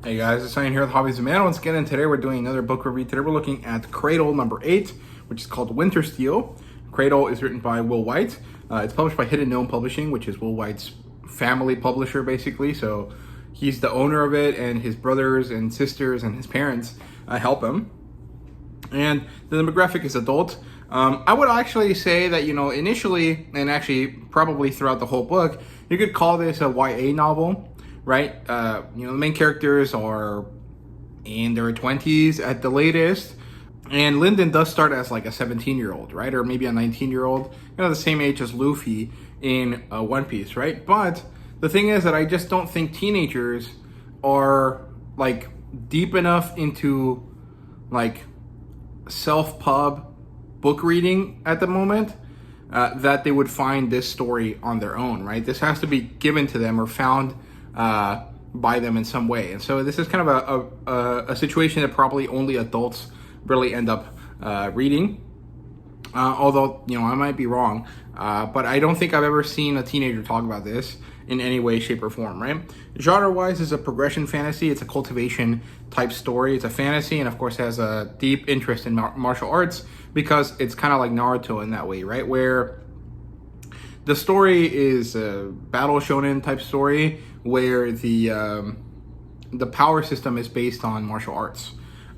Hey guys, it's Ryan here with Hobbies of Man once again, and today we're doing another book review. Today we're looking at Cradle number 8, which is called Wintersteel. Cradle is written by Will White. It's published by Hidden Gnome Publishing, which is Will White's family publisher, basically. So he's the owner of it, and his brothers and sisters and his parents help him. And the demographic is adult. I would actually say that, initially, and actually probably throughout the whole book, you could call this a YA novel. Right? The main characters are in their 20s at the latest. And Lyndon does start as like a 17-year-old, right? Or maybe a 19-year-old, the same age as Luffy in One Piece, right? But the thing is that I just don't think teenagers are like deep enough into like self-pub book reading at the moment that they would find this story on their own, right? This has to be given to them or found by them in some way. And so this is kind of a situation that probably only adults really end up reading. Although, I might be wrong. But I don't think I've ever seen a teenager talk about this in any way, shape, or form, right? Genre-wise, it's a progression fantasy. It's a cultivation type story. It's a fantasy, and of course has a deep interest in martial arts because it's kind of like Naruto in that way, right? Where the story is a battle shonen type story where the power system is based on martial arts.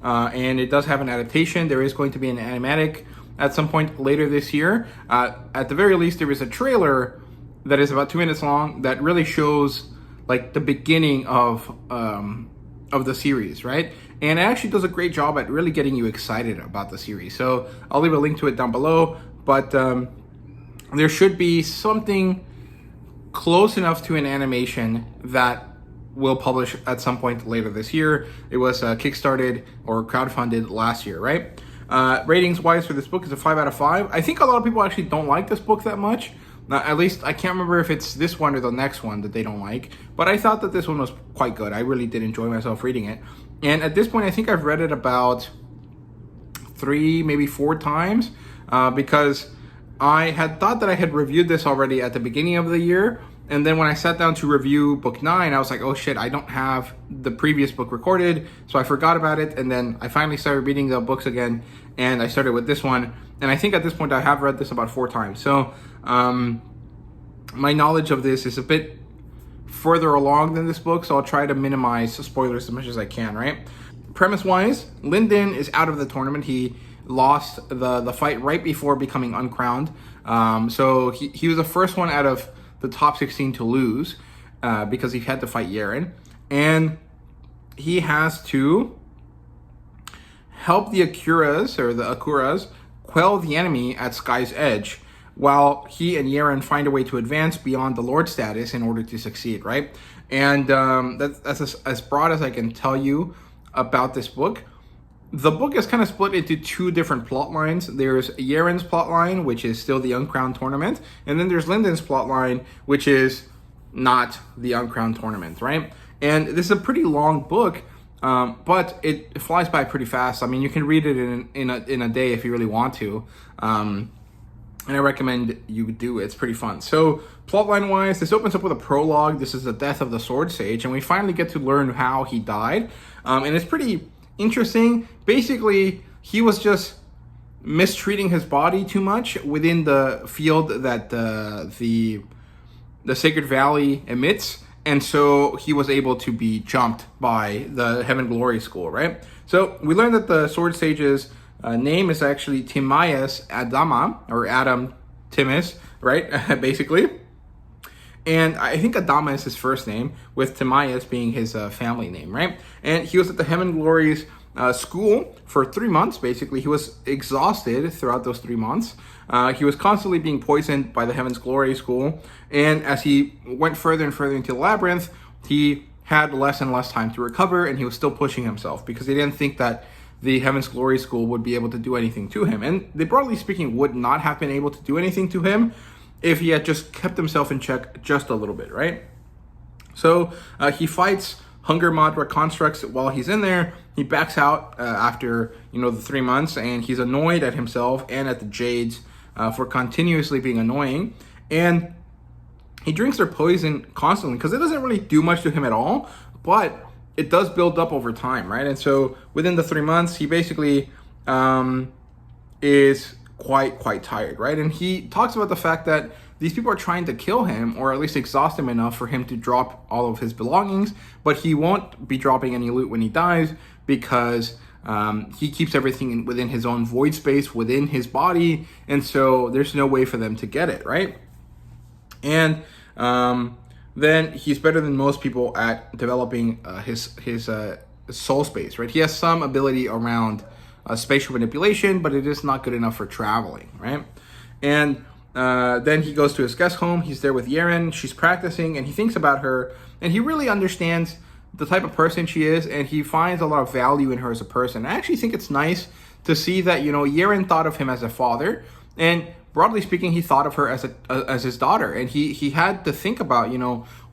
And it does have an adaptation. There is going to be an animatic at some point later this year. At the very least, there is a trailer that is about 2 minutes long that really shows like the beginning of the series, right? And it actually does a great job at really getting you excited about the series. So I'll leave a link to it down below, but there should be something close enough to an animation that will publish at some point later this year. It was kickstarted or crowdfunded last year, right? Ratings wise for this book is a 5 out of 5. I think a lot of people actually don't like this book that much. At least I can't remember if it's this one or the next one that they don't like, but I thought that this one was quite good. I really did enjoy myself reading it. And at this point, I think I've read it about 3, maybe 4 times because I had thought that I had reviewed this already at the beginning of the year, and then when I sat down to review book 9, I was like, oh shit, I don't have the previous book recorded, so I forgot about it, and then I finally started reading the books again, and I started with this one, and I think at this point I have read this about 4 times, so my knowledge of this is a bit further along than this book, so I'll try to minimize spoilers as much as I can, right? Premise-wise, Lyndon is out of the tournament. He lost the fight right before becoming uncrowned. So he was the first one out of the top 16 to lose because he had to fight Yaren. And he has to help the Akuras quell the enemy at Sky's Edge while he and Yaren find a way to advance beyond the Lord status in order to succeed, right? And that's as broad as I can tell you about this book. The book is kind of split into 2 different plot lines. There's Yaren's plot line, which is still the Uncrowned tournament, and then there's Lyndon's plot line, which is not the Uncrowned tournament, right? And this is a pretty long book, but it flies by pretty fast. I mean, you can read it in a day if you really want to, and I recommend you do. It's pretty fun. So plotline wise, this opens up with a prologue. This is the death of the Sword Sage, and we finally get to learn how he died, and it's pretty interesting. Basically, he was just mistreating his body too much within the field that the Sacred Valley emits, and so he was able to be jumped by the Heaven Glory School, right? So we learned that the Sword Sage's name is actually Timaeus Adama, or Adam Timus, right? Basically. And I think Adama is his first name, with Timaeus being his family name, right? And he was at the Heaven Glory's school for 3 months, basically. He was exhausted throughout those 3 months. He was constantly being poisoned by the Heaven's Glory school. And as he went further and further into the labyrinth, he had less and less time to recover, and he was still pushing himself because he didn't think that the Heaven's Glory school would be able to do anything to him. And they, broadly speaking, would not have been able to do anything to him if he had just kept himself in check just a little bit, right? So he fights Hunger Madra constructs while he's in there. He backs out after, the 3 months, and he's annoyed at himself and at the Jades for continuously being annoying. And he drinks their poison constantly because it doesn't really do much to him at all, but it does build up over time, right? And so within the 3 months, he basically is quite tired, right? And he talks about the fact that these people are trying to kill him, or at least exhaust him enough for him to drop all of his belongings, but he won't be dropping any loot when he dies because he keeps everything within his own void space within his body, and so there's no way for them to get it, right? And then he's better than most people at developing his soul space, right? He has some ability around spatial manipulation, but it is not good enough for traveling, right? And then he goes to his guest home. He's there with Yeren. She's practicing, and he thinks about her, and he really understands the type of person she is, and he finds a lot of value in her as a person. I actually think it's nice to see that, Yeren thought of him as a father, and broadly speaking, he thought of her as his daughter, and he had to think about,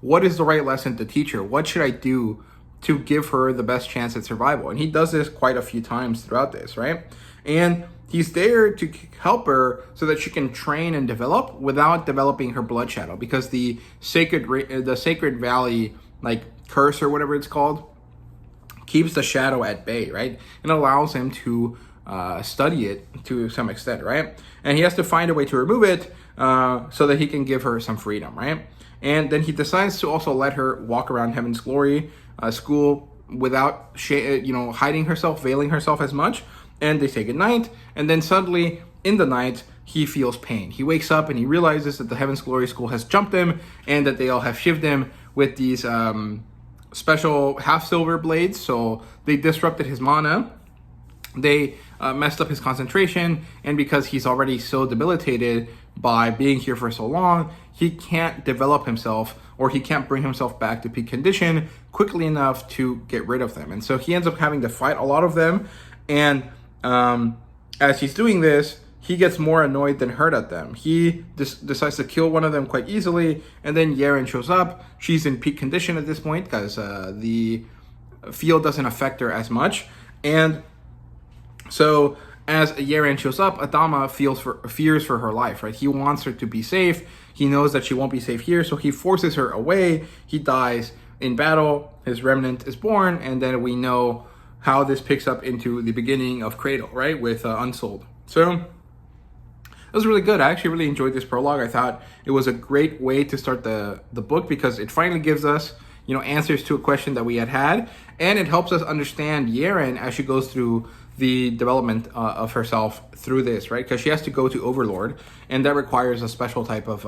what is the right lesson to teach her? What should I do to give her the best chance at survival? And he does this quite a few times throughout this, right? And he's there to help her so that she can train and develop without developing her blood shadow, because the sacred valley, like curse or whatever it's called, keeps the shadow at bay, right? And allows him to study it to some extent, right? And he has to find a way to remove it so that he can give her some freedom, right? And then he decides to also let her walk around Heaven's Glory school without hiding herself, veiling herself as much. And they say goodnight, and then suddenly in the night he feels pain. He wakes up and he realizes that the Heaven's Glory school has jumped him, and that they all have shivved him with these special half silver blades. So they disrupted his mana, they messed up his concentration, and because he's already so debilitated by being here for so long, he can't develop himself, or he can't bring himself back to peak condition quickly enough to get rid of them. And so he ends up having to fight a lot of them, and as he's doing this, he gets more annoyed than hurt at them. He decides to kill one of them quite easily, and then Yeren shows up. She's in peak condition at this point because the field doesn't affect her as much. And so as Yeren shows up, Adama fears for her life, right? He wants her to be safe. He knows that she won't be safe here, so he forces her away. He dies in battle. His remnant is born, and then we know how this picks up into the beginning of Cradle, right, with Unsold. So it was really good. I actually really enjoyed this prologue. I thought it was a great way to start the book, because it finally gives us, answers to a question that we had, and it helps us understand Yeren as she goes through the development of herself through this, right? Because she has to go to Overlord, and that requires a special type of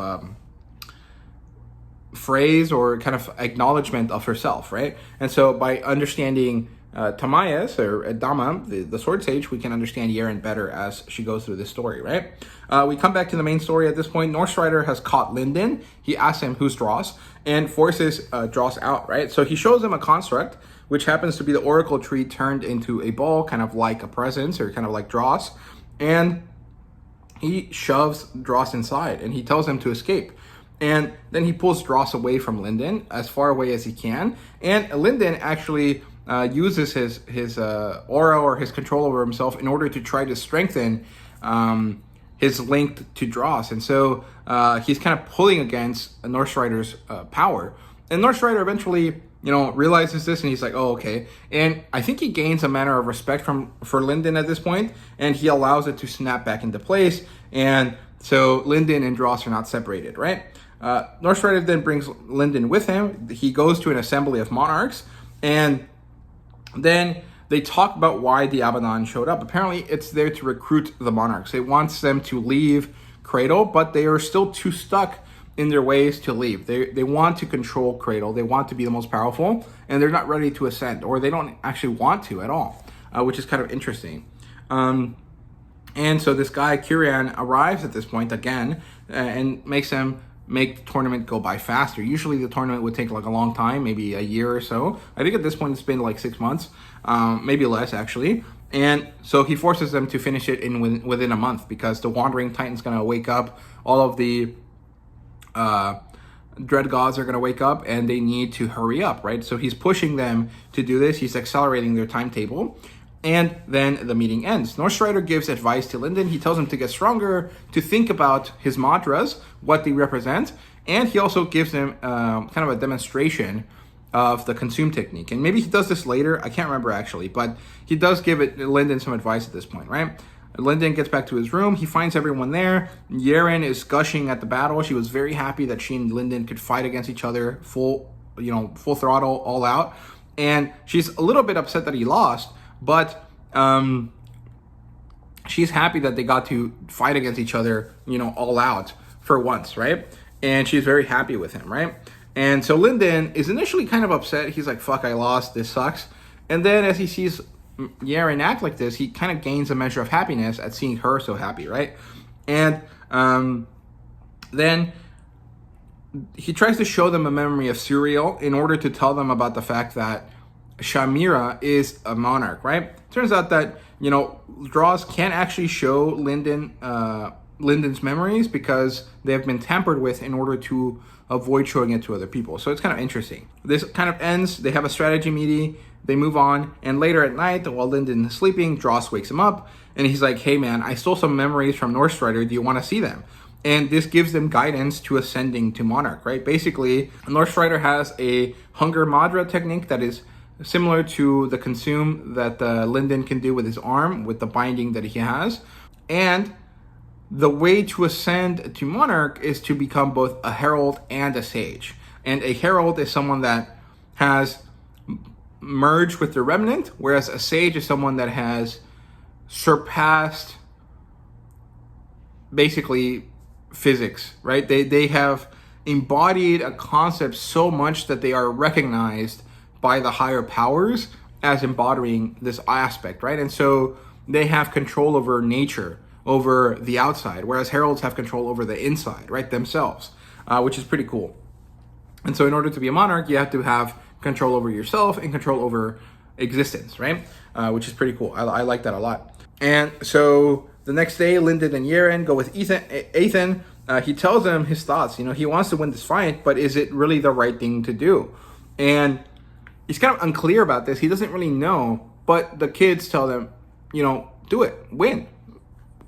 phrase or kind of acknowledgement of herself, right? And so by understanding Tamayas, or Adama, the Sword Sage, we can understand Yeren better as she goes through this story, right? We come back to the main story at this point. Northstrider has caught Linden. He asks him who's Dross, and forces Dross out, right? So he shows him a construct, which happens to be the Oracle Tree turned into a ball, kind of like a presence, or kind of like Dross, and he shoves Dross inside, and he tells him to escape. And then he pulls Dross away from Linden, as far away as he can, and Linden actually uses his aura, or his control over himself, in order to try to strengthen his link to Dross. And so he's kind of pulling against Northstrider's power. And Northstrider eventually, realizes this, and he's like, oh, okay. And I think he gains a manner of respect for Linden at this point, and he allows it to snap back into place. And so Linden and Dross are not separated, right? Northstrider then brings Linden with him. He goes to an assembly of monarchs, and then they talk about why the Abaddon showed up. Apparently, it's there to recruit the monarchs. It wants them to leave Cradle, but they are still too stuck in their ways to leave. They want to control Cradle. They want to be the most powerful, and they're not ready to ascend, or they don't actually want to at all, which is kind of interesting. And so this guy, Kyrian, arrives at this point again, and makes them make the tournament go by faster. Usually the tournament would take like a long time, maybe a year or so. I think at this point it's been like 6 months, maybe less actually. And so he forces them to finish it within a month, because the Wandering Titan's going to wake up. All of the Dread Gods are going to wake up, and they need to hurry up, right? So he's pushing them to do this. He's accelerating their timetable. And then the meeting ends. Northstrider gives advice to Linden. He tells him to get stronger, to think about his mantras, what they represent, and he also gives him kind of a demonstration of the consume technique. And maybe he does this later. I can't remember actually, but he does give Linden some advice at this point, right? Linden gets back to his room. He finds everyone there. Yeren is gushing at the battle. She was very happy that she and Linden could fight against each other full throttle, all out. And she's a little bit upset that he lost, but she's happy that they got to fight against each other, all out for once, right? And she's very happy with him, right? And so Linden is initially kind of upset. He's like, fuck, I lost. This sucks. And then as he sees Yeren act like this, he kind of gains a measure of happiness at seeing her so happy, right? And then he tries to show them a memory of Suriel in order to tell them about the fact that Shamira is a monarch, right? Turns out that, Draws can't actually show Linden's memories because they have been tampered with in order to avoid showing it to other people. So it's kind of interesting. This kind of ends. They have a strategy meeting. They move on. And later at night, while Linden is sleeping, Dross wakes him up. And he's like, hey, man, I stole some memories from Northstrider. Do you want to see them? And this gives them guidance to ascending to Monarch, right? Basically, Northstrider has a Hunger Madra technique that is similar to the Consume that Linden can do with his arm, with the binding that he has. And the way to ascend to Monarch is to become both a Herald and a Sage. And a Herald is someone that has merged with the Remnant, whereas a Sage is someone that has surpassed basically physics, right? They have embodied a concept so much that they are recognized by the higher powers as embodying this aspect, right? And so they have control over nature, over the outside, whereas heralds have control over the inside, right, themselves, which is pretty cool. And so in order to be a monarch, you have to have control over yourself and control over existence, right? Which is pretty cool. I like that a lot. And so the next day, Linden and Yeren go with Ethan. He tells them his thoughts. He wants to win this fight, but is it really the right thing to do? And he's kind of unclear about this. He doesn't really know, but the kids tell them, do it, win.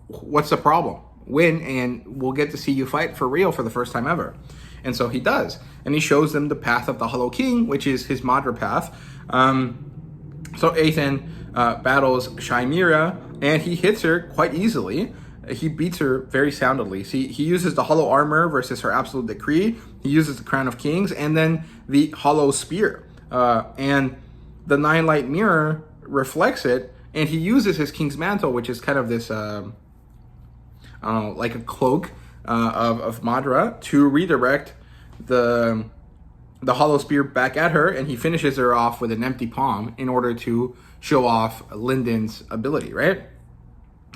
What's the problem? Win, and we'll get to see you fight for real for the first time ever. And so he does. And he shows them the path of the Hollow King, which is his Madra path. So Ethan battles Chimera, and he hits her quite easily. He beats her very soundly. See, he uses the Hollow Armor versus her Absolute Decree. He uses the Crown of Kings, and then the Hollow Spear. And the Nine Light Mirror reflects it, and he uses his King's Mantle, which is kind of this, like a cloak of Madra, to redirect the Hollow Spear back at her, and he finishes her off with an empty palm in order to show off Linden's ability, right?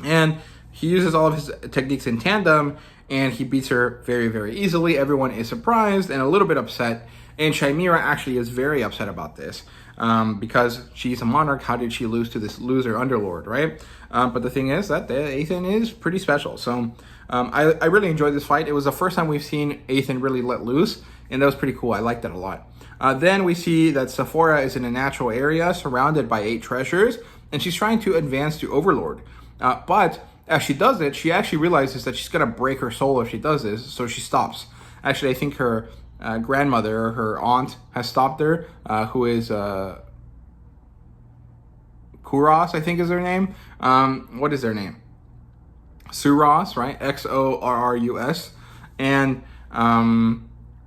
And he uses all of his techniques in tandem, and he beats her very, very easily. Everyone is surprised and a little bit upset, and Chimera actually is very upset about this because she's a monarch. How did she lose to this loser underlord, right? But the thing is that Ethan is pretty special. So I really enjoyed this fight. It was the first time we've seen Ethan really let loose, and that was pretty cool. I liked that a lot. Then we see that Sephora is in a natural area surrounded by 8 treasures, and she's trying to advance to Overlord. But as she does it, she actually realizes that she's going to break her soul if she does this, so she stops. Actually, I think her grandmother or her aunt has stopped her, who is Kuros, I think is her name. What is their name? Suros, right? Xorrus. And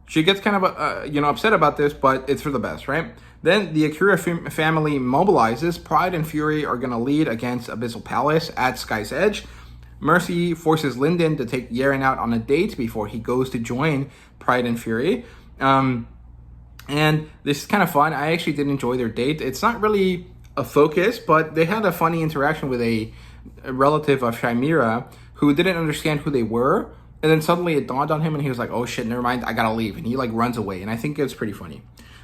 she gets kind of upset about this, but it's for the best, right? Then the Akira family mobilizes. Pride and Fury are going to lead against Abyssal Palace at Sky's Edge. Mercy forces Linden to take Yeren out on a date before he goes to join Pride and Fury. And this is kind of fun. I actually did enjoy their date. It's not really a focus, but they had a funny interaction with a relative of Chimera who didn't understand who they were. And then suddenly it dawned on him and he was like, oh shit, never mind, I gotta leave. And he runs away. And I think it's pretty funny.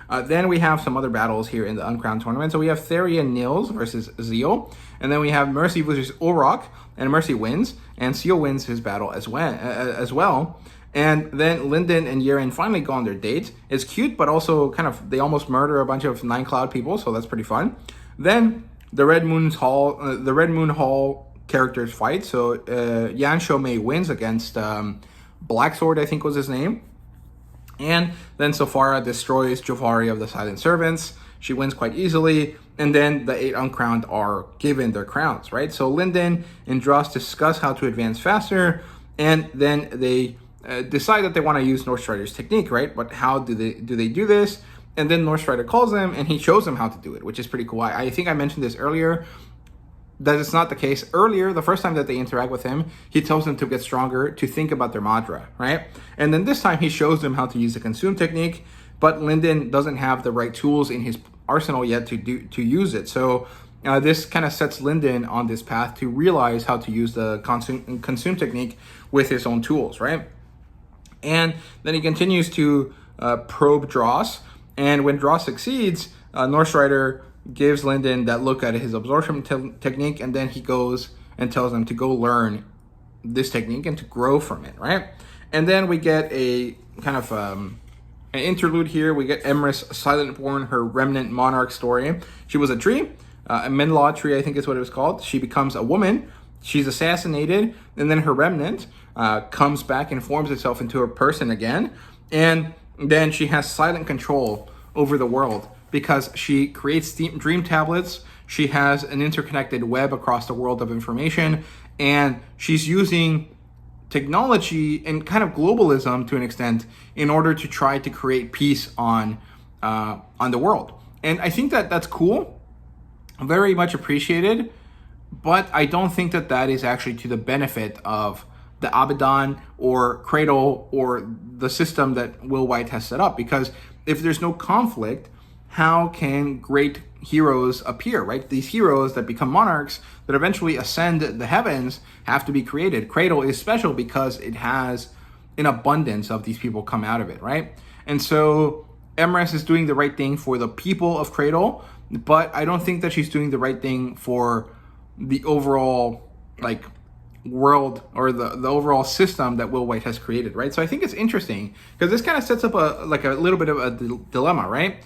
Then we have some other battles here in the Uncrowned tournament. So we have Theria and Nils versus Zeal. And then we have Mercy versus Ulrok. And Mercy wins. And Seal wins his battle as well. And then Linden and Yeren finally go on their date. It's cute, but also they almost murder a bunch of Nine Cloud people. So that's pretty fun. Then the Red Moon Hall characters fight. So Yan Shomei wins against Blacksword, I think was his name. And then Sophara destroys Jovari of the Silent Servants. She wins quite easily. And then the 8 Uncrowned are given their crowns, right? So Linden and Dross discuss how to advance faster. And then they decide that they want to use Northstrider's technique, right? But how do they do this? And then Northstrider calls them and he shows them how to do it, which is pretty cool. I think I mentioned this earlier, that it's not the case. Earlier, the first time that they interact with him, he tells them to get stronger, to think about their Madra, right? And then this time he shows them how to use the consume technique, but Linden doesn't have the right tools in his arsenal yet to use it. So this kind of sets Linden on this path to realize how to use the consume technique with his own tools, right? And then he continues to probe Dross, and when Dross succeeds, Northstrider gives Linden that look at his absorption technique, and then he goes and tells them to go learn this technique and to grow from it, right? And then we get a kind of an interlude here. We get Emrys Silentborn, her remnant monarch story. She was a tree, a Menlaw tree, I think is what it was called. She becomes a woman. She's assassinated, and then her remnant comes back and forms itself into a person again. And then she has silent control over the world because she creates dream tablets. She has an interconnected web across the world of information, and she's using technology and kind of globalism to an extent in order to try to create peace on the world. And I think that that's cool, very much appreciated, but I don't think that that is actually to the benefit of the Abaddon or Cradle or the system that Will White has set up. Because if there's no conflict, how can great heroes appear, right? These heroes that become monarchs that eventually ascend the heavens have to be created. Cradle is special because it has an abundance of these people come out of it, right? And so Emrys is doing the right thing for the people of Cradle, but I don't think that she's doing the right thing for the overall like world or the overall system that Will White has created, right? So I think it's interesting because this kind of sets up a little bit of a dilemma, right?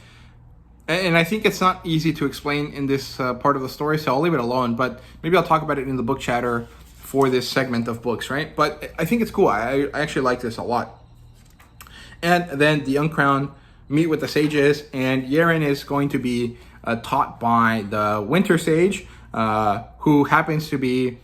And I think it's not easy to explain in this part of the story, so I'll leave it alone, but maybe I'll talk about it in the book chatter for this segment of books, right? But I think it's cool. I actually like this a lot. And then the Uncrowned meet with the sages, and Yeren is going to be taught by the Winter Sage, who happens to be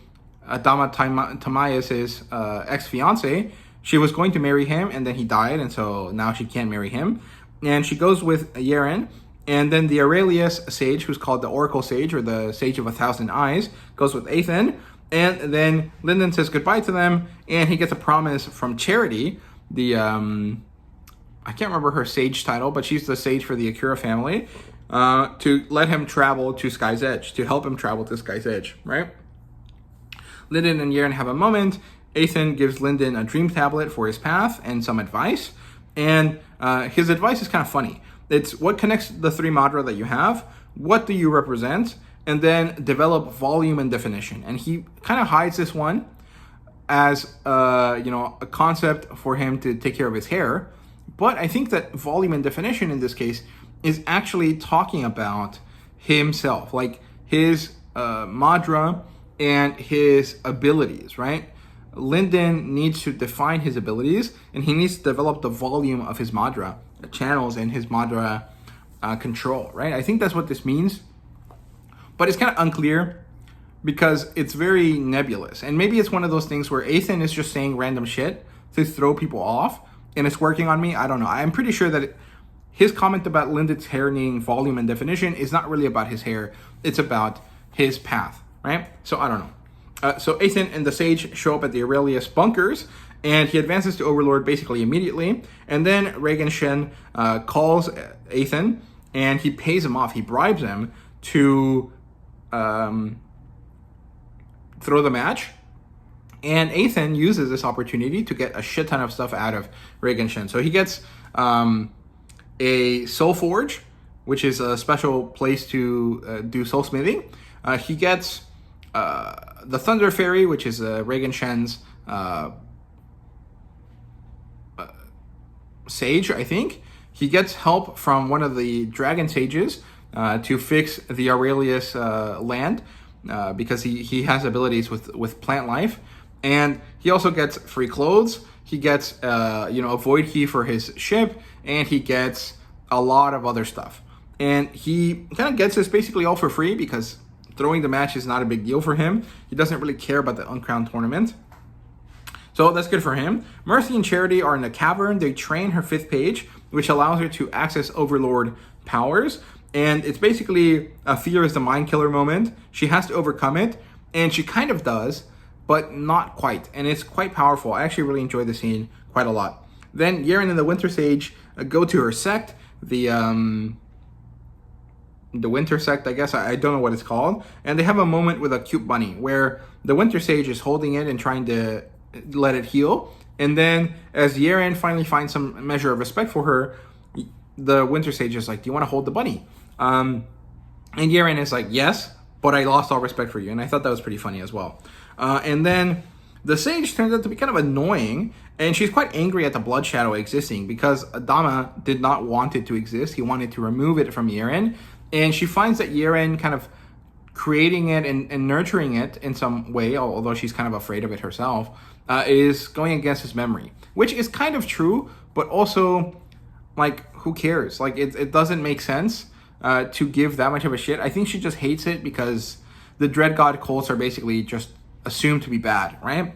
Adama Tamias's ex-fiance. She was going to marry him, and then he died, and so now she can't marry him. And she goes with Yeren, and then the Aurelius Sage, who's called the Oracle Sage, or the Sage of 1,000 Eyes, goes with Ethan. And then Linden says goodbye to them, and he gets a promise from Charity, the, I can't remember her sage title, but she's the sage for the Akira family, to let him travel to Sky's Edge, to help him travel to Sky's Edge, right? Linden and Yeren have a moment. Ethan gives Linden a dream tablet for his path and some advice. And his advice is kind of funny. It's what connects the 3 Madra that you have, what do you represent, and then develop volume and definition. And he kind of hides this one as a concept for him to take care of his hair. But I think that volume and definition in this case is actually talking about himself, like his Madra and his abilities, right? Linden needs to define his abilities, and he needs to develop the volume of his Madra, the channels and his Madra control, right? I think that's what this means, but it's kind of unclear because it's very nebulous. And maybe it's one of those things where Ethan is just saying random shit to throw people off, and it's working on me. I don't know. I'm pretty sure that his comment about Linden's hair needing volume and definition is not really about his hair. It's about his path, right? So I don't know. So Ethan and the Sage show up at the Aurelius bunkers, and he advances to Overlord basically immediately. And then Regan Shen calls Ethan, and he pays him off. He bribes him to throw the match. And Ethan uses this opportunity to get a shit ton of stuff out of Regan Shen. So he gets a Soul Forge, which is a special place to do soul smithing. He gets the Thunder Fairy, which is Regan Shen's sage, I think. He gets help from one of the Dragon Sages to fix the Aurelius land because he has abilities with plant life. And he also gets free clothes. he gets a void key for his ship, and he gets a lot of other stuff. And he kind of gets this basically all for free because throwing the match is not a big deal for him. He doesn't really care about the Uncrowned tournament. So that's good for him. Mercy and Charity are in the cavern. They train her 5th page, which allows her to access Overlord powers. And it's basically a fear is the mind killer moment. She has to overcome it, and she kind of does, but not quite. And it's quite powerful. I actually really enjoy the scene quite a lot. Then Yeren and the Winter Sage go to her sect, the Winter Sect, I guess. I don't know what it's called. And they have a moment with a cute bunny where the Winter Sage is holding it and trying to let it heal. And then as Yeren finally finds some measure of respect for her, the Winter Sage is like, do you want to hold the bunny? And Yeren is like, yes, but I lost all respect for you. And I thought that was pretty funny as well. And then the Sage turns out to be kind of annoying, and she's quite angry at the Blood Shadow existing because Adama did not want it to exist. He wanted to remove it from Yeren. And she finds that Yeren kind of creating it and nurturing it in some way, although she's kind of afraid of it herself, is going against his memory, which is kind of true, but also, like, who cares? Like, it doesn't make sense to give that much of a shit. I think she just hates it because the Dread God cults are basically just assumed to be bad, right?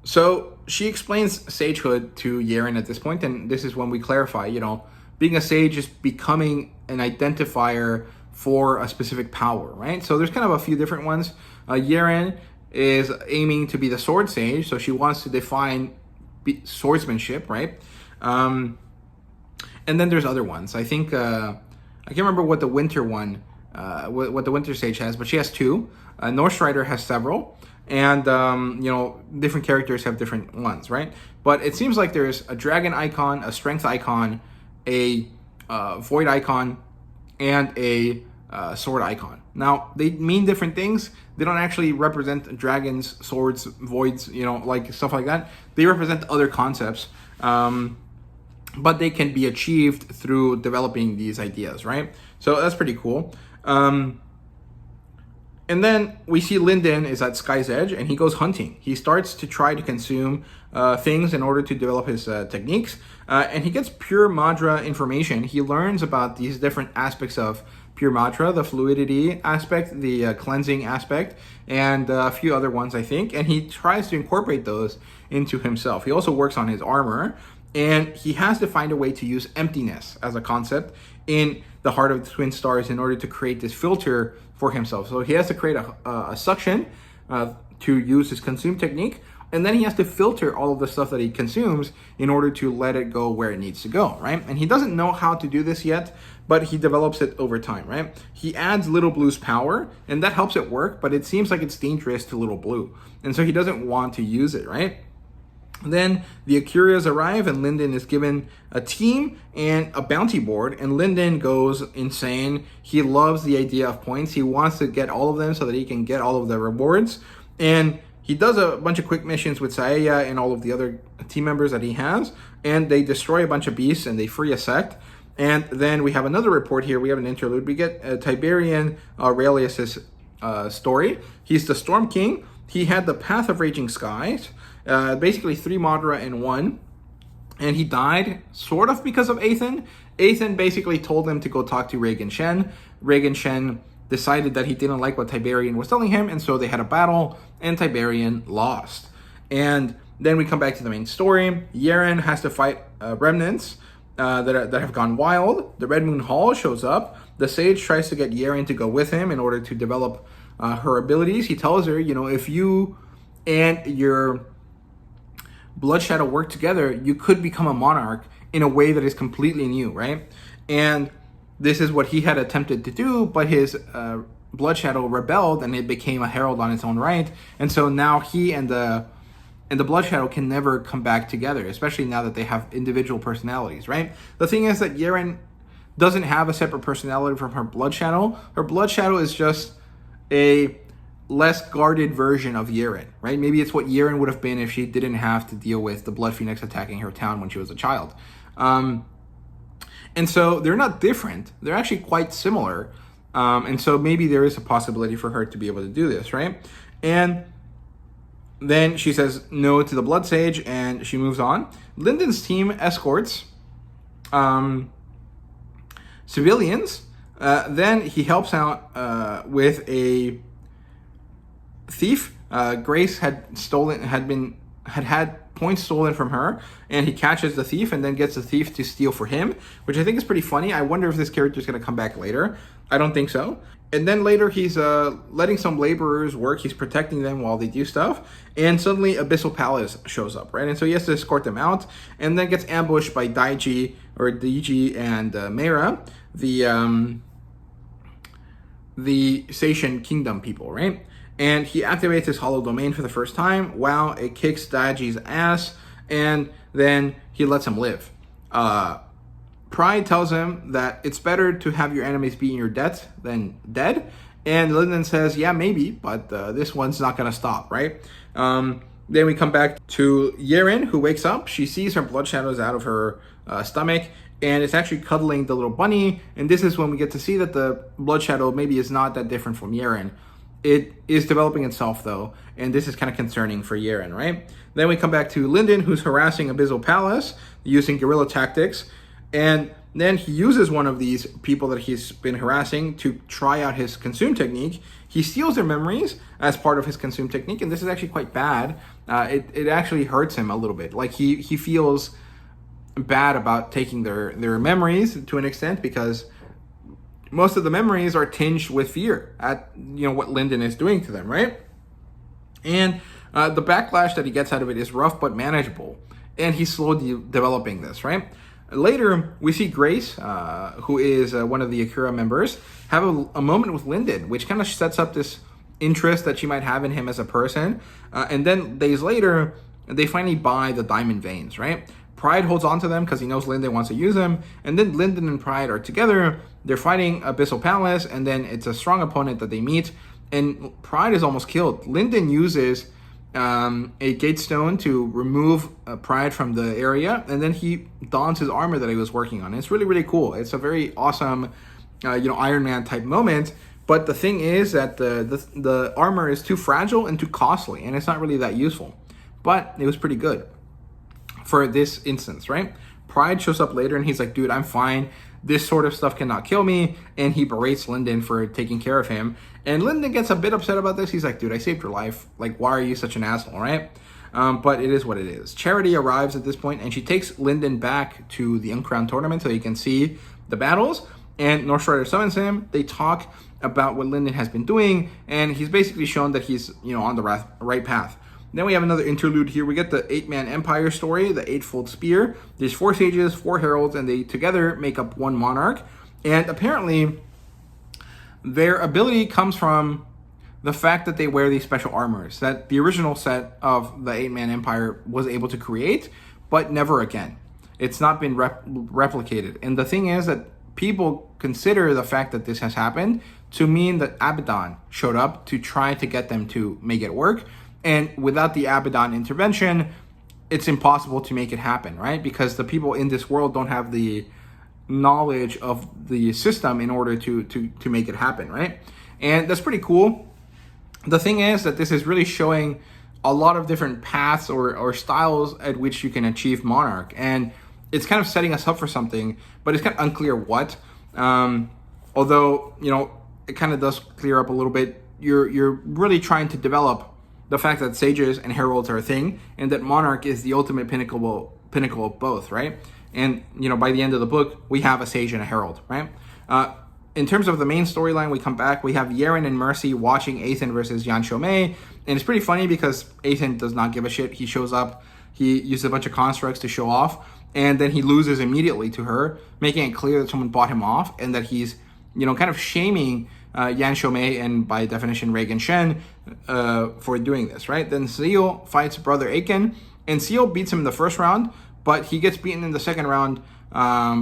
So she explains sagehood to Yeren at this point, and this is when we clarify, being a sage is becoming an identifier for a specific power, right? So there's kind of a few different ones. Yeren is aiming to be the sword sage, so she wants to define swordsmanship, right? And then there's other ones. I think I can't remember what the winter one, what the Winter Sage has, but she has 2. North Strider has several, and different characters have different ones, right? But it seems like there's a dragon icon, a strength icon, a void icon, and a sword icon. Now, they mean different things. They don't actually represent dragons, swords, voids, like stuff like that. They represent other concepts, but they can be achieved through developing these ideas, right? So that's pretty cool. And then we see Linden is at Sky's Edge, and he goes hunting. He starts to try to consume things in order to develop his techniques, and he gets pure Madra information. He learns about these different aspects of pure Madra, the fluidity aspect, the cleansing aspect, and a few other ones, I think, and he tries to incorporate those into himself. He also works on his armor, and he has to find a way to use emptiness as a concept in the Heart of the Twin Stars in order to create this filter for himself. So he has to create a suction to use his consume technique, and then he has to filter all of the stuff that he consumes in order to let it go where it needs to go, right? And he doesn't know how to do this yet, but he develops it over time, right? He adds Little Blue's power, and that helps it work, but it seems like it's dangerous to Little Blue, and so he doesn't want to use it, right? Then the Akurias arrive, and Linden is given a team and a bounty board, and Linden goes insane. He loves the idea of points. He wants to get all of them so that he can get all of the rewards, and he does a bunch of quick missions with Saya and all of the other team members that he has, and they destroy a bunch of beasts and they free a sect. And then we have another report here. We have an interlude. We get Tiberian Aurelius's story. He's the Storm King. He had the Path of Raging Skies, basically 3 Madra in 1, and he died sort of because of Athen. Athen basically told him to go talk to Regan Shen. Regan Shen decided that he didn't like what Tiberian was telling him, and so they had a battle, and Tiberian lost. And then we come back to the main story. Yeren has to fight remnants that have gone wild. The Red Moon Hall shows up. The Sage tries to get Yeren to go with him in order to develop her abilities. He tells her, if you and your Blood Shadow work together, you could become a monarch in a way that is completely new, right? And this is what he had attempted to do, but his Blood Shadow rebelled, and it became a herald on its own right. And so now he and the Blood Shadow can never come back together, especially now that they have individual personalities, right? The thing is that Yeren doesn't have a separate personality from her Blood Shadow. Her Blood Shadow is just a less guarded version of Yeren, right? Maybe it's what Yeren would have been if she didn't have to deal with the Blood Phoenix attacking her town when she was a child. And so they're not different. They're actually quite similar. And so maybe there is a possibility for her to be able to do this, right? And Then she says no to the Blood Sage, and she moves on. Lyndon's team escorts civilians. Then he helps out with a thief. Grace had points stolen from her, and he catches the thief and then gets the thief to steal for him, which I think is pretty funny. I wonder if this character is going to come back later. I don't think so. And then later he's letting some laborers work. He's protecting them while they do stuff. And suddenly Abyssal Palace shows up, right? And so he has to escort them out, and then gets ambushed by Daiji and Meira, the Seishin Kingdom people, right? And he activates his hollow domain for the first time. Wow, it kicks Daiji's ass, and then he lets him live. Pride tells him that it's better to have your enemies be in your debt than dead. And Lyndon says, yeah, maybe, but this one's not going to stop, right? Then we come back to Yeren, who wakes up. She sees her blood shadows out of her stomach, and it's actually cuddling the little bunny. And this is when we get to see that the blood shadow maybe is not that different from Yeren. It is developing itself, though, and this is kind of concerning for Yeren, right? Then we come back to Lyndon, who's harassing Abyssal Palace using guerrilla tactics. And then he uses one of these people that he's been harassing to try out his consume technique. He steals their memories as part of his consume technique, and this is actually quite bad. It actually hurts him a little bit. Like he feels bad about taking their memories to an extent, because most of the memories are tinged with fear at what Lyndon is doing to them, right? And the backlash that he gets out of it is rough but manageable, and he's slowly developing this, right? Later, we see Grace, who is one of the Akira members, have a moment with Lyndon, which kind of sets up this interest that she might have in him as a person. And then days later, they finally buy the diamond veins, right? Pride holds on to them because he knows Lyndon wants to use them. And then Lyndon and Pride are together. They're fighting Abyssal Palace, and then it's a strong opponent that they meet. And Pride is almost killed. Lyndon uses a gate stone to remove Pride from the area, and then he dons his armor that he was working on. It's really, really cool. It's a very awesome, Iron Man type moment. But the thing is that the armor is too fragile and too costly, and it's not really that useful. But it was pretty good for this instance, right? Pride shows up later, and he's like, dude, I'm fine. This sort of stuff cannot kill me. And he berates Lyndon for taking care of him. And Lyndon gets a bit upset about this. He's like, dude, I saved your life. Like, why are you such an asshole, right? But it is what it is. Charity arrives at this point, and she takes Lyndon back to the Uncrowned tournament so he can see the battles. And North Strider summons him. They talk about what Lyndon has been doing, and he's basically shown that he's, on the right path. Then we have another interlude here. We get the 8-man empire story, the Eightfold Spear. There's 4 sages, 4 heralds, and they together make up 1 monarch. And apparently, their ability comes from the fact that they wear these special armors that the original set of the 8-man empire was able to create, but never again. It's not been replicated. And the thing is that people consider the fact that this has happened to mean that Abaddon showed up to try to get them to make it work. And without the Abaddon intervention, it's impossible to make it happen, right? Because the people in this world don't have the knowledge of the system in order to make it happen, right? And that's pretty cool. The thing is that this is really showing a lot of different paths or styles at which you can achieve Monarch. And it's kind of setting us up for something, but it's kind of unclear what. Although, it kind of does clear up a little bit. You're really trying to develop the fact that sages and heralds are a thing, and that Monarch is the ultimate pinnacle of both, right? And, by the end of the book, we have a sage and a herald, right? In terms of the main storyline, we come back, we have Yeren and Mercy watching Ethan versus Yan Shomei, and it's pretty funny because Ethan does not give a shit. He shows up, he uses a bunch of constructs to show off, and then he loses immediately to her, making it clear that someone bought him off, and that he's, kind of shaming Yan Shomei and by definition Reagan Shen for doing this, right? Then Seal fights Brother Aiken, and Seal beats him in the first round, but he gets beaten in the second round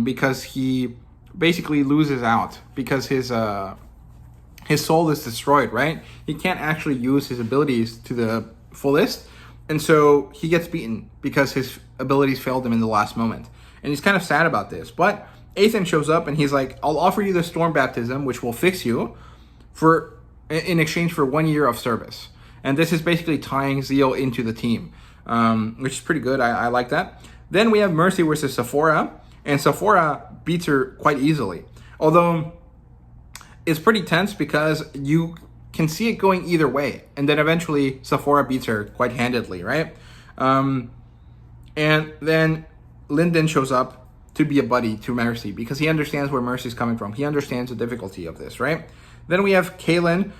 because he basically loses out because his soul is destroyed, right? He can't actually use his abilities to the fullest, and so he gets beaten because his abilities failed him in the last moment. And he's kind of sad about this, but Ethan shows up and he's like, I'll offer you the Storm Baptism, which will fix you in exchange for 1 year of service. And this is basically tying Zeal into the team, which is pretty good. I like that. Then we have Mercy versus Sephora, and Sephora beats her quite easily. Although it's pretty tense because you can see it going either way. And then eventually Sephora beats her quite handedly, right? And then Lyndon shows up to be a buddy to Mercy because he understands where Mercy's coming from. He understands the difficulty of this, right? Then we have Kaylin,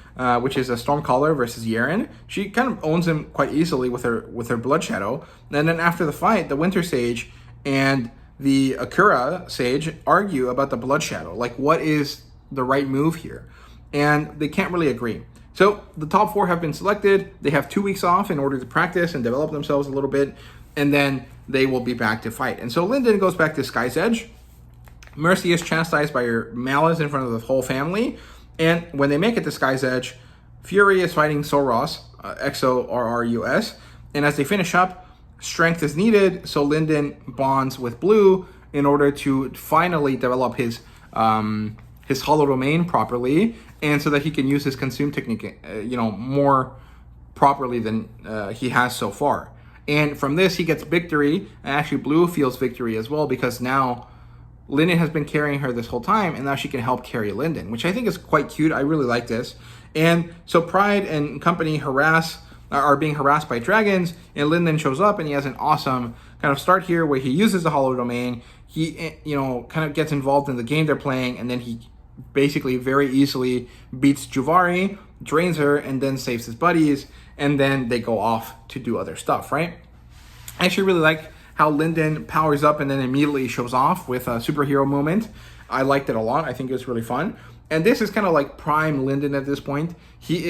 which is a Stormcaller versus Yeren. She kind of owns him quite easily with her Blood Shadow. And then after the fight, the Winter Sage and the Akura Sage argue about the Blood Shadow. Like, what is the right move here? And they can't really agree. So the top 4 have been selected. They have 2 weeks off in order to practice and develop themselves a little bit. And then they will be back to fight. And so Lyndon goes back to Sky's Edge. Mercy is chastised by her malice in front of the whole family. And when they make it to Sky's Edge, Fury is fighting Soros, Xorrus. And as they finish up, strength is needed. So Lyndon bonds with Blue in order to finally develop his hollow domain properly, and so that he can use his consume technique, more properly than he has so far. And from this, he gets victory. And actually, Blue feels victory as well because now Lyndon has been carrying her this whole time, and now she can help carry Lyndon, which I think is quite cute. I really like this. And so Pride and company are being harassed by dragons, and Lyndon shows up, and he has an awesome kind of start here where he uses the hollow domain. He, kind of gets involved in the game they're playing, and then he basically very easily beats Juvari, drains her, and then saves his buddies, and then they go off to do other stuff, right? I actually really like how Lyndon powers up and then immediately shows off with a superhero moment. I liked it a lot. I think it was really fun. And this is kind of like prime Lyndon at this point. He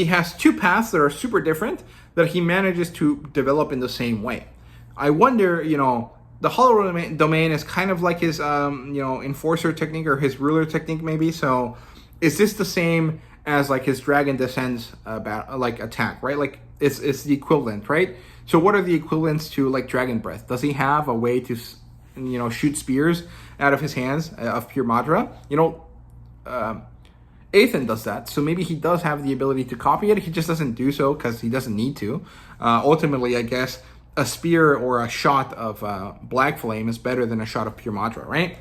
has 2 paths that are super different that he manages to develop in the same way. I wonder, the hollow domain is kind of like his, enforcer technique or his ruler technique maybe. So is this the same as like his Dragon Descends attack, right? Like it's the equivalent, right? So what are the equivalents to like Dragon Breath? Does he have a way to, shoot spears out of his hands of pure Madra? Ethan does that, so maybe he does have the ability to copy it. He just doesn't do so because he doesn't need to. Ultimately, I guess a spear or a shot of Black Flame is better than a shot of pure Madra, right?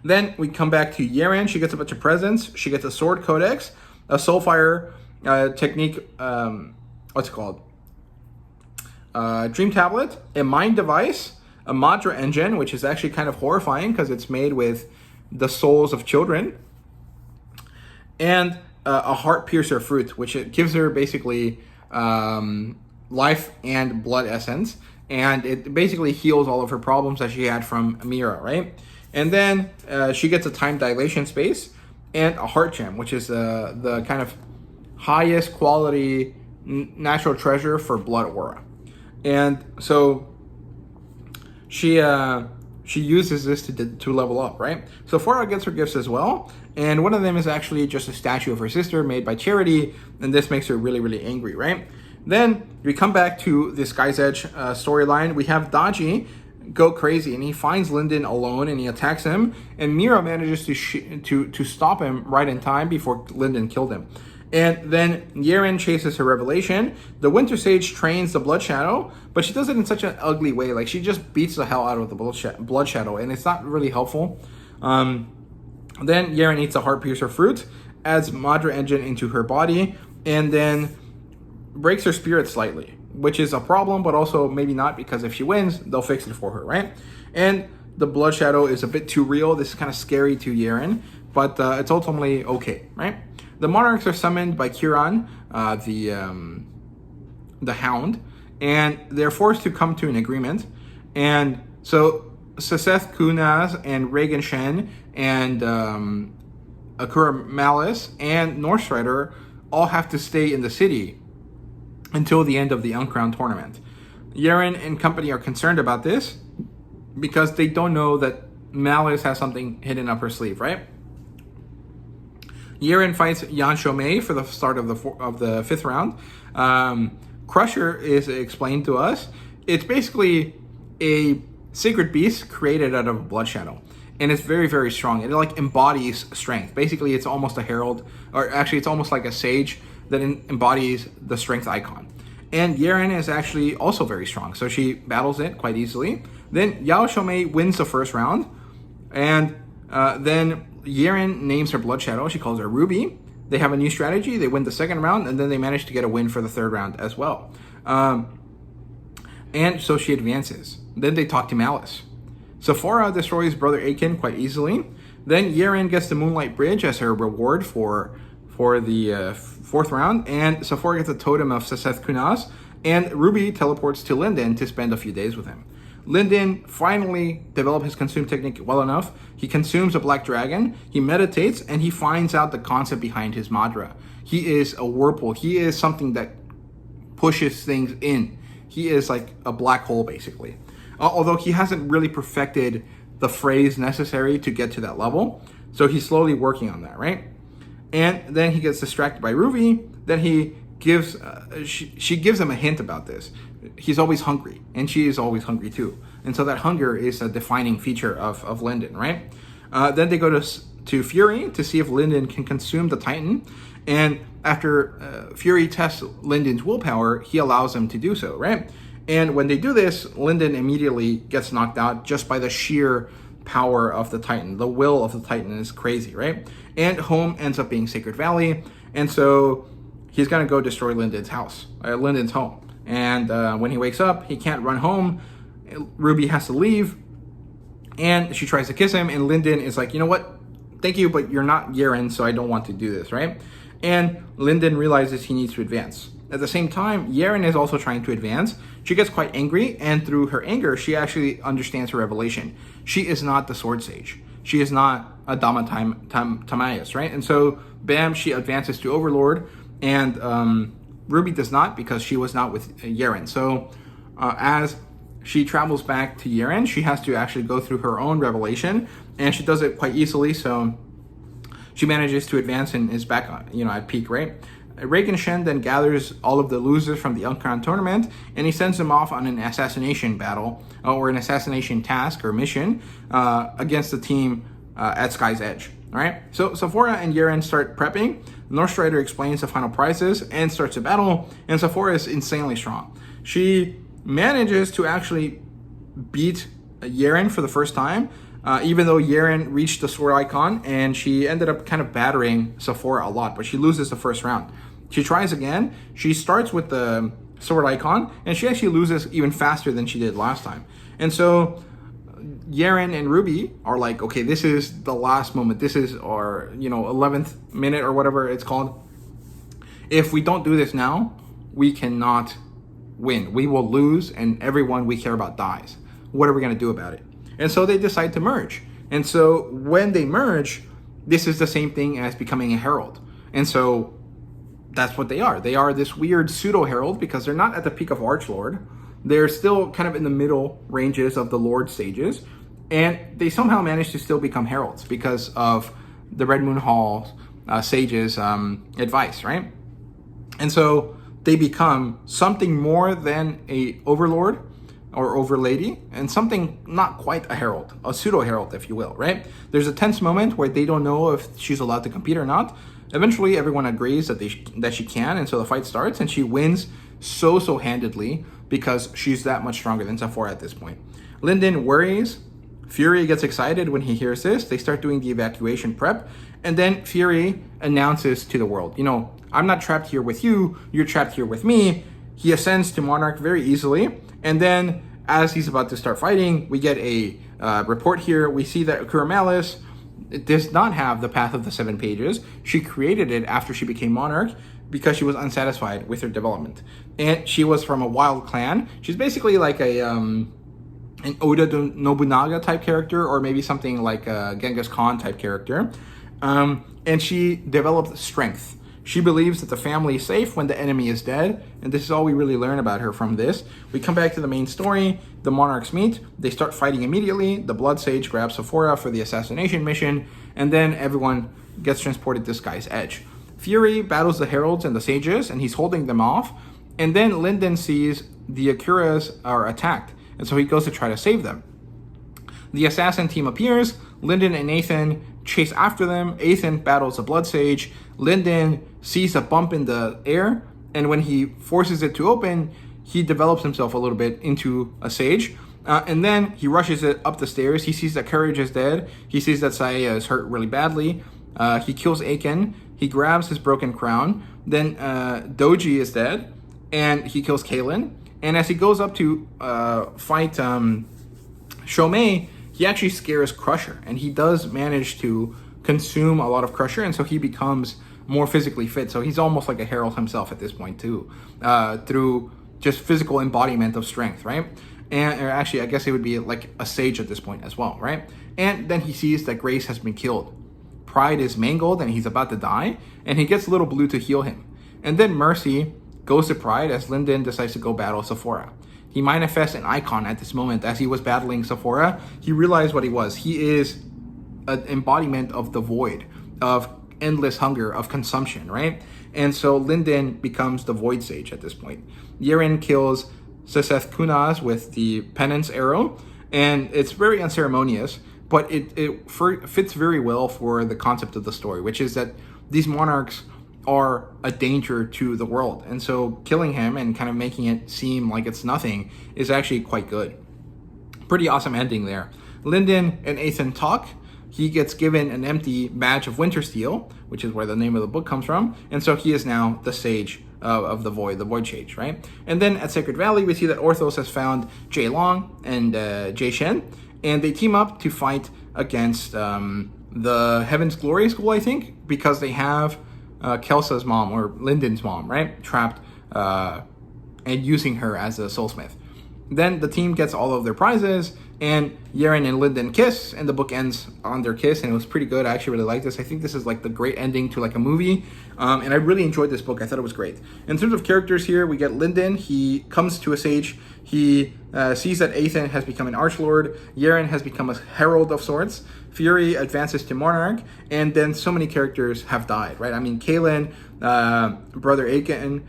Then we come back to Yeren. She gets a bunch of presents. She gets a Sword Codex, a Soulfire technique, what's it called? Dream Tablet, a Mind Device, a Madra Engine, which is actually kind of horrifying because it's made with the souls of children, and a Heart Piercer Fruit, which it gives her basically life and blood essence, and it basically heals all of her problems that she had from Mira, right? And then she gets a Time Dilation Space and a Heart Gem, which is the kind of highest quality natural treasure for Blood Aura. And so she uses this to level up, right? So Farah gets her gifts as well, and one of them is actually just a statue of her sister made by Charity, and this makes her really, really angry, right? Then we come back to the Sky's Edge storyline. We have Daji go crazy, and he finds Lyndon alone, and he attacks him, and Mira manages to stop him right in time before Lyndon killed him. And then Yeren chases her Revelation. The Winter Sage trains the Blood Shadow, but she does it in such an ugly way. Like, she just beats the hell out of the Blood Shadow, and it's not really helpful. Then Yeren eats a Heart Piercer Fruit, adds Madra Engine into her body, and then breaks her spirit slightly, which is a problem, but also maybe not, because if she wins, they'll fix it for her, right? And the Blood Shadow is a bit too real. This is kind of scary to Yeren, but it's ultimately okay, right? The Monarchs are summoned by Kiran, the Hound, and they're forced to come to an agreement. And so Saseth Kunaz and Reagan Shen and Akura Malice and Northstrider all have to stay in the city until the end of the Uncrowned tournament. Yeren and company are concerned about this because they don't know that Malice has something hidden up her sleeve, right? Yeren fights Yan Shomei for the start of the 5th round. Crusher is explained to us. It's basically a sacred beast created out of a Blood Shadow. and it's very, very strong. It like embodies strength. Basically, it's almost a herald, or actually it's almost like a sage that embodies the strength icon. And Yeren is actually also very strong, so she battles it quite easily. Then Yao Shomei wins the first round, and then Yeren names her Blood Shadow. She calls her Ruby. They have a new strategy. They win the second round, and then they manage to get a win for the third round as well. And so she advances. Then they talk to Malice. Sephora destroys Brother Aiken quite easily. Then Yeren gets the Moonlight Bridge as her reward for the fourth round, and Sephora gets a totem of Seseth Kunaz, and Ruby teleports to Linden to spend a few days with him. Linden finally develops his consume technique well enough. He consumes a black dragon, he meditates, and he finds out the concept behind his Madra. He is a whirlpool. He is something that pushes things in. He is like a black hole, basically. Although he hasn't really perfected the phrase necessary to get to that level. So he's slowly working on that, right? And then he gets distracted by Ruby. Then he gives, she gives him a hint about this. He's always hungry, and she is always hungry too. And so that hunger is a defining feature of Linden, right? Then they go to Fury to see if Linden can consume the Titan. And after Fury tests Linden's willpower, he allows him to do so, right? And when they do this, Linden immediately gets knocked out just by the sheer power of the Titan. The will of the Titan is crazy, right? And home ends up being Sacred Valley. And so he's going to go destroy Linden's house, Linden's home. And when he wakes up, he can't run home. Ruby has to leave. And she tries to kiss him. And Linden is like, you know what? Thank you, but you're not Yeren, so I don't want to do this, right? And Linden realizes he needs to advance. At the same time, Yeren is also trying to advance. She gets quite angry, and through her anger, she actually understands her revelation. She is not the Sword Sage. She is not a Dama Timaeus, right? And so, bam, she advances to Overlord, and Ruby does not, because she was not with Yeren. So, as she travels back to Yeren, she has to actually go through her own revelation, and she does it quite easily, so she manages to advance and is back on, at peak, right? Reagan Shen then gathers all of the losers from the Uncrowned tournament, and he sends them off on an assassination battle, or an assassination task or mission, against the team at Sky's Edge. All right, so Sephora and Yeren start prepping. North Strider explains the final prizes and starts a battle, and Sephora is insanely strong. She manages to actually beat Yeren for the first time, even though Yeren reached the sword icon, and she ended up kind of battering Sephora a lot, but she loses the first round. She tries again. She starts with the sword icon, and she actually loses even faster than she did last time. And so Yeren and Ruby are like, okay, this is the last moment. This is our, 11th minute or whatever it's called. If we don't do this now, we cannot win. We will lose, and everyone we care about dies. What are we going to do about it? And so they decide to merge. And so when they merge, this is the same thing as becoming a herald. And so that's what they are. They are this weird pseudo-herald because they're not at the peak of Archlord. They're still kind of in the middle ranges of the Lord stages. And they somehow manage to still become heralds because of the Red Moon Hall sage's advice, right? And so they become something more than a overlord or overlady, and something not quite a herald, a pseudo-herald, if you will, right? There's a tense moment where they don't know if she's allowed to compete or not. Eventually, everyone agrees that she can, and so the fight starts, and she wins so handedly because she's that much stronger than Sephora at this point. Linden worries. Fury gets excited when he hears this. They start doing the evacuation prep, and then Fury announces to the world, I'm not trapped here with you, you're trapped here with me. He ascends to Monarch very easily, and then as he's about to start fighting, we get a report here. We see that Akura Malice does not have the Path of the 7 Pages. She created it after she became Monarch because she was unsatisfied with her development. And she was from a wild clan. She's basically like an Oda Nobunaga type character, or maybe something like a Genghis Khan type character. And she developed strength. She believes that the family is safe when the enemy is dead, and this is all we really learn about her from this. We come back to the main story. The monarchs meet. They start fighting immediately. The Blood Sage grabs Sephora for the assassination mission, and then everyone gets transported to Sky's Edge. Fury battles the heralds and the sages, and he's holding them off. And then Linden sees the Akuras are attacked, and so he goes to try to save them. The assassin team appears. Lyndon and Ethan chase after them. Ethan battles a blood sage. Lyndon sees a bump in the air, and when he forces it to open, he develops himself a little bit into a sage. And then he rushes it up the stairs. He sees that Courage is dead. He sees that Saya is hurt really badly. He kills Aiken. He grabs his broken crown. Then Doji is dead, and he kills Kaylin. And as he goes up to fight Shomei, he actually scares Crusher, and he does manage to consume a lot of Crusher, and so he becomes more physically fit. So he's almost like a herald himself at this point too, through just physical embodiment of strength, right? And or actually, I guess it would be like a sage at this point as well, right? And then he sees that Grace has been killed. Pride is mangled and he's about to die, and he gets Little Blue to heal him. And then Mercy goes to Pride as Lyndon decides to go battle Sephora. He manifests an icon at this moment. As he was battling Sephora, he realized what he was. He is an embodiment of the void, of endless hunger, of consumption, right? And so Lyndon becomes the Void Sage at this point. Yeren kills Seseth Kunaz with the penance arrow, and it's very unceremonious, but it fits very well for the concept of the story, which is that these monarchs are a danger to the world. And so killing him and kind of making it seem like it's nothing is actually quite good. Pretty awesome ending there. Lyndon and Ethan talk. He gets given an empty badge of Wintersteel, which is where the name of the book comes from. And so he is now the sage of the Void Sage, right? And then at Sacred Valley, we see that Orthos has found Jay Long and Jay Shen, and they team up to fight against the Heaven's Glory School, I think, because they have Kelsa's mom, or Lyndon's mom, right? Trapped and using her as a soulsmith. Then the team gets all of their prizes, and Yeren and Lyndon kiss, and the book ends on their kiss, and it was pretty good. I actually really like this. I think this is like the great ending to like a movie, and I really enjoyed this book. I thought it was great. In terms of characters here, we get Lyndon. He comes to a sage. He sees that Ethan has become an archlord. Yeren has become a herald of sorts. Fury advances to monarch, and then so many characters have died, right? I mean, Kaylin, Brother Aiken,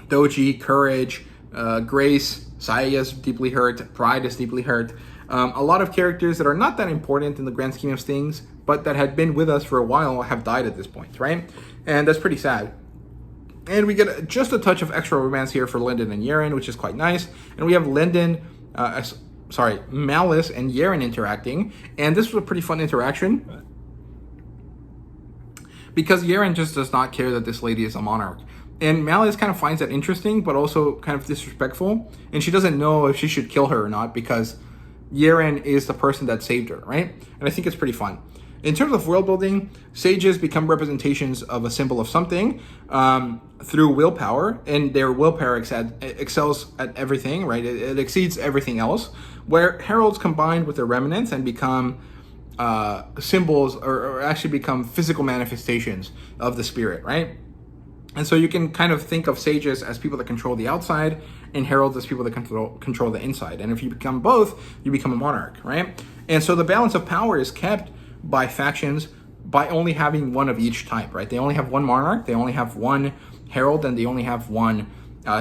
Doji, Courage, Grace, Saya is deeply hurt, Pride is deeply hurt. A lot of characters that are not that important in the grand scheme of things, but that had been with us for a while have died at this point, right? And that's pretty sad. And we get just a touch of extra romance here for Lyndon and Yeren, which is quite nice. And we have Malice and Yeren interacting, and this was a pretty fun interaction because Yeren just does not care that this lady is a monarch. And Malice kind of finds that interesting, but also kind of disrespectful. And she doesn't know if she should kill her or not because Yeren is the person that saved her, right? And I think it's pretty fun. In terms of world building, sages become representations of a symbol of something through willpower, and their willpower excels at everything, right? It exceeds everything else. Where heralds combine with their remnants and become symbols, or actually become physical manifestations of the spirit, right? And so you can kind of think of sages as people that control the outside and heralds as people that control the inside. And if you become both, you become a monarch, right? And so the balance of power is kept by factions by only having one of each type, right? They only have one monarch, they only have one herald, and they only have one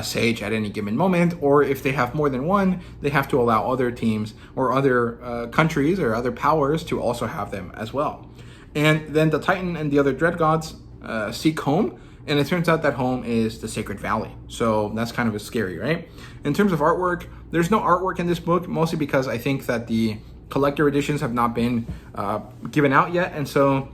sage at any given moment. Or if they have more than one, they have to allow other teams or other countries or other powers to also have them as well. And then the Titan and the other dread gods seek home, and it turns out that home is the Sacred Valley. So that's kind of scary, right? In terms of artwork, there's no artwork in this book, mostly because I think that the collector editions have not been given out yet. And so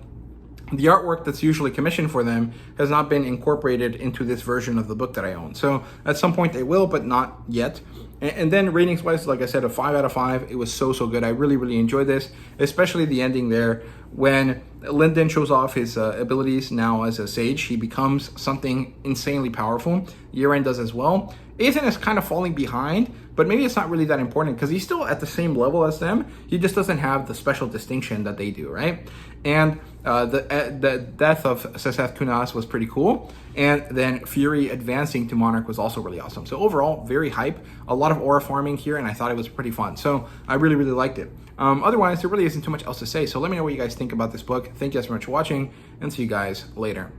the artwork that's usually commissioned for them has not been incorporated into this version of the book that I own. So at some point they will, but not yet. And then ratings wise, like I said, a 5 out of 5. It was so good. I really, really enjoyed this, especially the ending there when Lyndon shows off his abilities now as a sage. He becomes something insanely powerful. Yeren does as well. Ethan is kind of falling behind, but maybe it's not really that important because he's still at the same level as them. He just doesn't have the special distinction that they do, right? And the death of Seseth Kunaz was pretty cool. And then Fury advancing to Monarch was also really awesome. So overall, very hype. A lot of aura farming here, and I thought it was pretty fun. So I really, really liked it. Otherwise, there really isn't too much else to say. So let me know what you guys think about this book. Thank you guys so much for watching, and see you guys later.